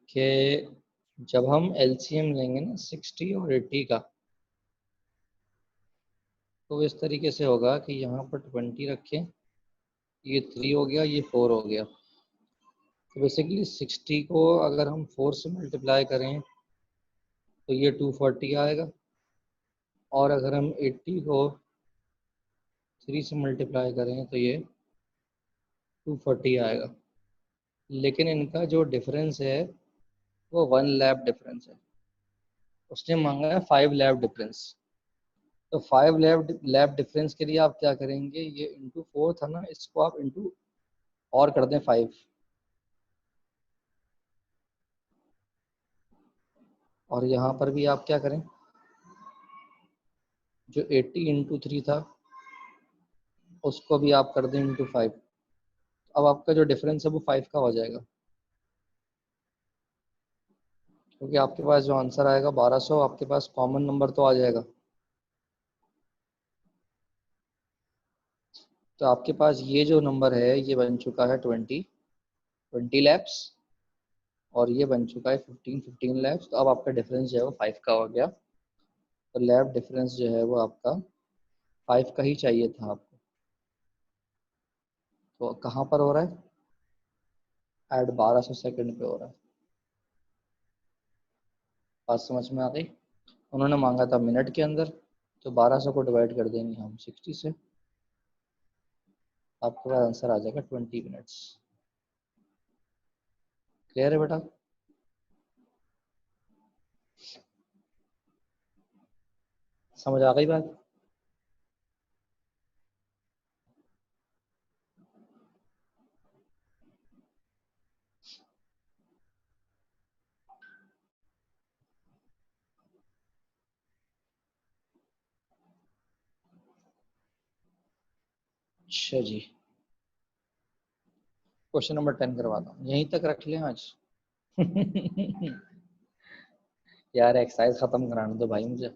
कि जब हम एलसीएम लेंगे ना 60 और 80 का, तो इस तरीके से होगा कि यहाँ पर 20 रखें, ये 3 हो गया, ये 4 हो गया। तो बेसिकली 60 को अगर हम 4 से मल्टीप्लाई करें तो ये 240 आएगा, और अगर हम 80 को 3 से मल्टीप्लाई करें तो ये 240 आएगा। लेकिन इनका जो डिफरेंस है वो 1 लैब डिफरेंस है। उसने मांगा है 5 लैब डिफरेंस। तो 5 लैब डिफरेंस के लिए आप क्या करेंगे, ये इंटू 4 था ना, इसको आप इंटू और कर दें 5, और यहाँ पर भी आप क्या करें, जो 80 इंटू 3 था उसको भी आप कर दें इंटू 5। अब आपका जो डिफरेंस है वो 5 का हो जाएगा, क्योंकि आपके पास जो आंसर आएगा 1200, आपके पास कॉमन नंबर तो आ जाएगा। तो आपके पास ये जो नंबर है ये बन चुका है 20 लैब्स, और ये बन चुका है 15 लैब्स। तो अब आपका डिफरेंस जो है वो 5 का हो गया। तो लैब डिफरेंस जो है वो आपका 5 का ही चाहिए था आपको। तो कहाँ पर हो रहा है, ऐड 1200 सेकंड पे हो रहा है। बात समझ में आ गई। उन्होंने मांगा था मिनट के अंदर, तो 1200 को डिवाइड कर देंगे हम 60 से, आपके पास आंसर आ जाएगा 20 मिनट्स। क्लियर है बेटा? समझ आ गई बात? अच्छा जी, क्वेश्चन नंबर 10 करवा दो, यहीं तक रख लें आज। यार एक्सरसाइज खत्म कराने दो भाई मुझे।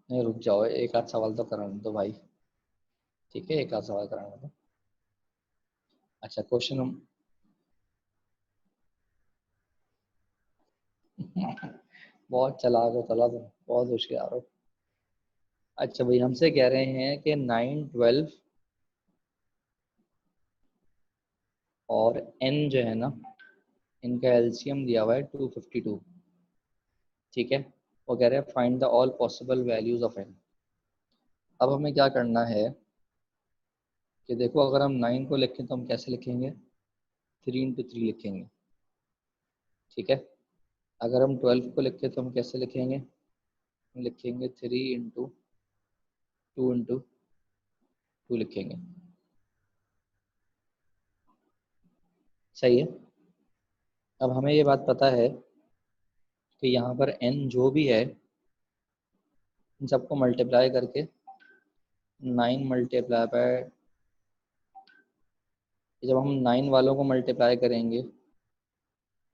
नहीं रुक जाओ, एक आध सवाल तो कराने दो भाई। ठीक है, एक आध सवाल कराने दो। अच्छा क्वेश्चन बहुत चालाक हो चला तुम, बहुत होशियार हो। अच्छा भाई, हमसे कह रहे हैं कि 9, 12 और n जो है ना, इनका एलसीएम दिया हुआ है 252। ठीक है, वो कह रहे हैं find the all possible values of n। अब हमें क्या करना है कि देखो, अगर हम 9 को लिखें तो हम कैसे लिखेंगे, 3 × 3 लिखेंगे। ठीक है, अगर हम 12 को लिखें तो हम कैसे लिखेंगे, हम लिखेंगे 3 × 2 × 2 लिखेंगे। सही है। अब हमें ये बात पता है कि यहाँ पर n जो भी है, इन सबको मल्टीप्लाई करके 9 मल्टीप्लाई बाय, जब हम 9 वालों को मल्टीप्लाई करेंगे,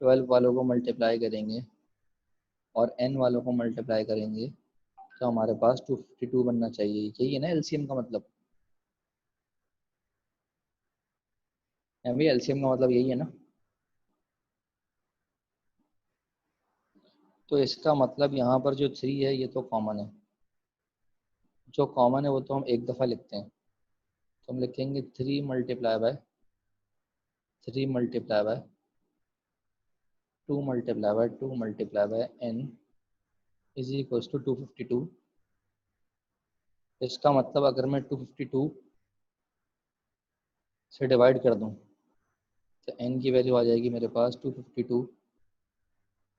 12 वालों को मल्टीप्लाई करेंगे और n वालों को मल्टीप्लाई करेंगे, तो हमारे पास 252 बनना चाहिए। यही है ना एलसीएम का मतलब? एलसीएम का मतलब यही है ना? तो इसका मतलब यहाँ पर जो 3 है ये तो कॉमन है। जो कॉमन है वो तो हम एक दफ़ा लिखते हैं। तो हम लिखेंगे 3 × 2 × 2 n इज इक्वल्स टू 252। इसका मतलब अगर मैं 252 से डिवाइड कर दूं तो n की वैल्यू आ जाएगी मेरे पास 252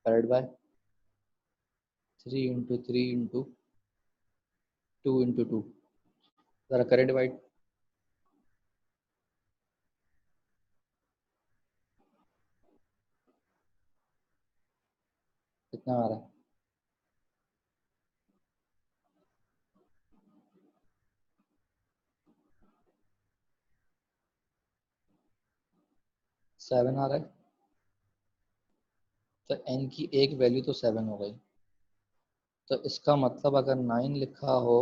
डिवाइड बाय 3 × 3 × 2 × 2। ज़रा करें डिवाइड। कितना आ रहा है? 7 आ रहा है। तो n की एक वैल्यू तो 7 हो गई। तो इसका मतलब अगर 9 लिखा हो,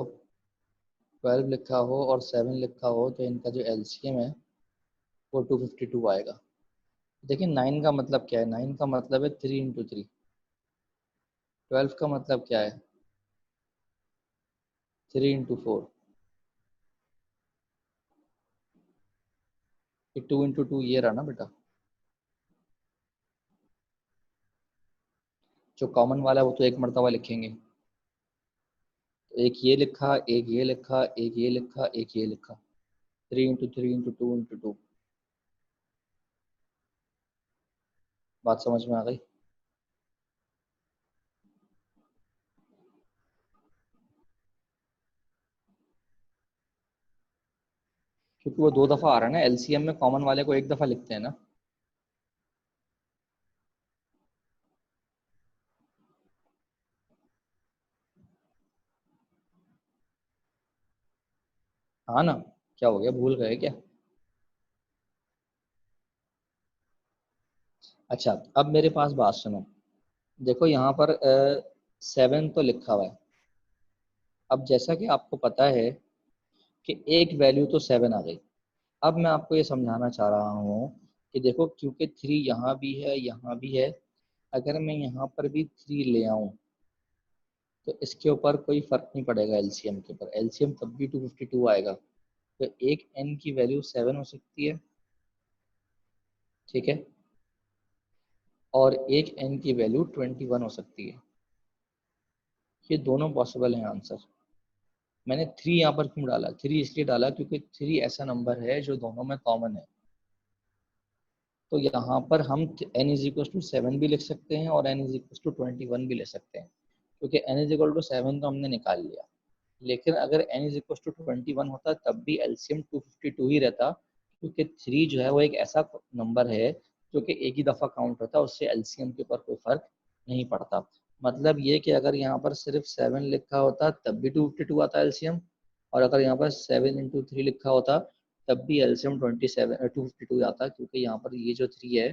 12 लिखा हो और 7 लिखा हो तो इनका जो एलसीएम है वो 252 आएगा। देखिए 9 का मतलब क्या है, 9 का मतलब है 3 × 3। 12 का मतलब क्या है, 3 × 4। ये 2 × 2 ये रहा ना बेटा, जो कॉमन वाला है वो तो एक मरतबा लिखेंगे। तो एक ये लिखा, एक ये लिखा, एक ये लिखा, एक ये लिखा, 3 × 3 × 2 × 2। बात समझ में आ गई? क्योंकि वो 2 दफ़ा आ रहा है ना, एलसीएम में कॉमन वाले को एक दफ़ा लिखते हैं ना। हाँ ना, क्या हो गया, भूल गए क्या? अच्छा, अब मेरे पास बात सुनो। देखो यहाँ पर 7 तो लिखा हुआ है। अब जैसा कि आपको पता है कि एक वैल्यू तो 7 आ गई। अब मैं आपको ये समझाना चाह रहा हूँ कि देखो, क्योंकि 3 यहाँ भी है, यहाँ भी है, अगर मैं यहाँ पर भी 3 ले आऊँ तो इसके ऊपर कोई फ़र्क नहीं पड़ेगा एलसीएम के ऊपर, एलसीएम तब भी 252 आएगा। तो एक एन की वैल्यू 7 हो सकती है, ठीक है, और एक एन की वैल्यू 21 हो सकती है। ये दोनों पॉसिबल हैं आंसर। मैंने 3 यहाँ पर क्यों डाला, 3 इसलिए डाला क्योंकि 3 ऐसा नंबर है जो दोनों में कॉमन है। तो यहाँ पर हम n इज इक्वल टू 7 भी लिख सकते हैं और n इज इक्वल टू 21 भी ले सकते हैं, क्योंकि n इज इक्वल टू 7 तो हमने निकाल लिया। लेकिन अगर n इज इक्वल टू 21 होता तब भी एलसीएम 252 ही रहता, क्योंकि 3 जो है वो एक ऐसा नंबर है जो कि एक ही दफ़ा काउंट होता है, उससे एलसीएम के ऊपर कोई फ़र्क नहीं पड़ता। मतलब ये कि अगर यहाँ पर सिर्फ 7 लिखा होता तब भी 252 आता एलसीएम, और अगर यहाँ पर 7 × 3 लिखा होता तब भी एलसीएम 252 आता, क्योंकि यहाँ पर ये जो 3 है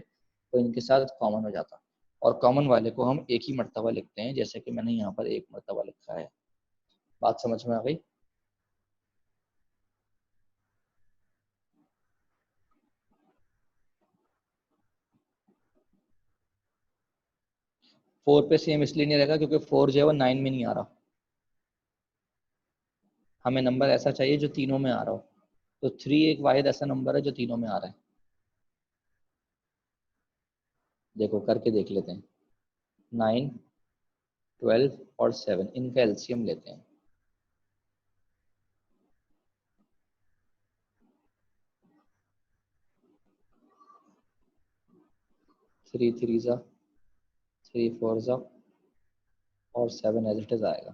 वो इनके साथ कॉमन हो जाता, और कॉमन वाले को हम एक ही मरतबा लिखते हैं, जैसे कि मैंने यहाँ पर एक मरतबा लिखा है। बात समझ में आ गई? 4 पे सेम इसलिए नहीं रहेगा क्योंकि 4 जो है वो 9 में नहीं आ रहा। हमें नंबर ऐसा चाहिए जो तीनों में आ रहा हो, तो 3 एक वाहिद ऐसा नंबर है जो तीनों में आ रहा है। देखो करके देख लेते हैं। 9, 12 और 7, इनका एलसीएम लेते हैं। 3 3 ज़ा, 3 4 ज़ा, और 7 एज इट इज़ आएगा।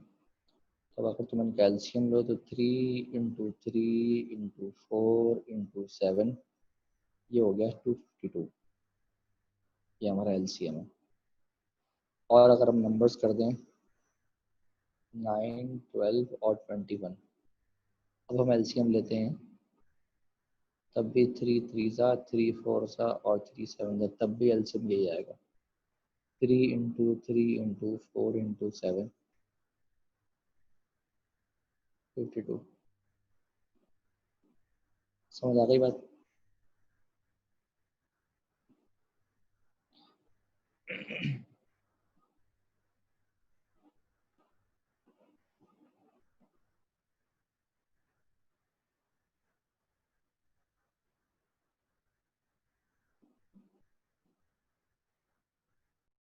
तब अगर तुम इनका एलसीएम लो तो 3 × 3 × 4 × 7, ये हो गया 252। ये हमारा एलसीएम है। और अगर हम नंबर्स कर दें 9, 12 और 21, अब हम एलसीएम लेते हैं, तब भी 3 3 ज़ा, 3 4 ज़ा और 3 7 ज़ा, तब भी एलसीएम यही आएगा। 3 × 3 × 4 × 7, 52। समझ आ गई बात?